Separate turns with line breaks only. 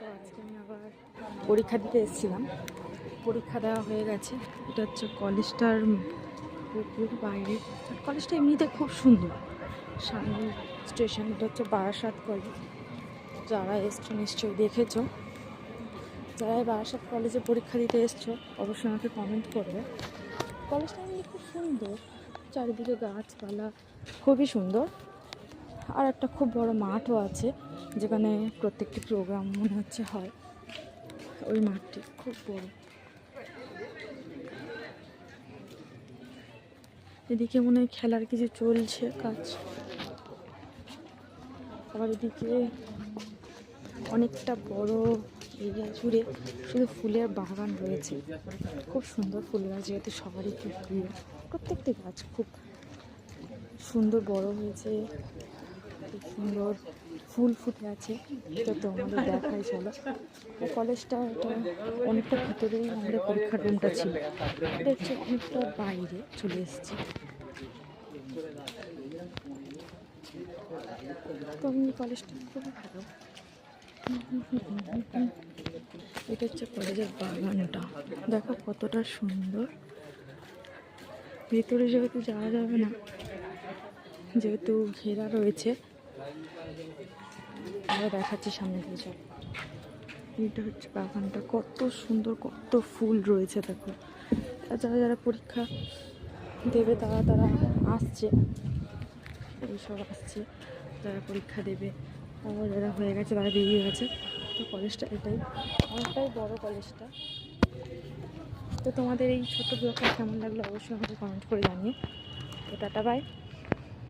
তো আজকে আমি আবার পরীক্ষা দিতে এসেছিলাম, পরীক্ষা দেওয়া হয়ে গেছে। এটা হচ্ছে কলেজটার পুকুর বাইরে। কলেজটা এমনিতে খুব সুন্দর। সামনে স্টেশন, এটা হচ্ছে বারাসাত কলেজ। যারা এসছো নিশ্চয়ই দেখেছো। যারা বারাসাত কলেজে পরীক্ষা দিতে এসছো অবশ্যই আমাকে কমেন্ট করবে। কলেজটা এমনি খুব সুন্দর, চারিদিকে গাছপালা, খুবই সুন্দর। আর একটা খুব বড় মাঠও আছে, যেখানে প্রত্যেকটি প্রোগ্রাম মনে হচ্ছে হয়। ওই মাঠটি খুব বড়। এদিকে মনে হয় খেলার কিছু চলছে কাজ। আবার এদিকে অনেকটা বড় এরিয়া জুড়ে শুধু ফুলের বাগান রয়েছে। খুব সুন্দর ফুল গাছ, যেহেতু সবারই খুব প্রিয়। প্রত্যেকটি গাছ খুব সুন্দর বড় হয়েছে, খুব সুন্দর ফুল ফুটে আছে। এটা তো আমাদের দেখাই চলো। কলেজটা এটা অনেকটা ভিতরেই আমাদের পরীক্ষার রুমটা ছিল। এটা হচ্ছে অনেকটা বাইরে চলে এসেছি। তো আমি কলেজটা খুবই ভালো। এটা হচ্ছে কলেজের বাগানটা, দেখো কতটা সুন্দর। ভেতরে যেহেতু যাওয়া যাবে না, যেহেতু ঘেরা রয়েছে, আমরা দেখাচ্ছি সামনে দিয়ে যাও। এটা হচ্ছে বাগানটা, কত সুন্দর, কত ফুল রয়েছে দেখো। আর যারা যারা পরীক্ষা দেবে তারা আসছে, এইসব আসছে যারা পরীক্ষা দেবে। তারা যারা হয়ে গেছে তারা বেরিয়ে গেছে। তো কলেজটা এটাই, অনেকটাই বড় কলেজটা। তো তোমাদের এই ছোট্ট ব্লগটা কেমন লাগলো অবশ্যই আমাকে কমেন্ট করে জানিও। তো টাটা বাই।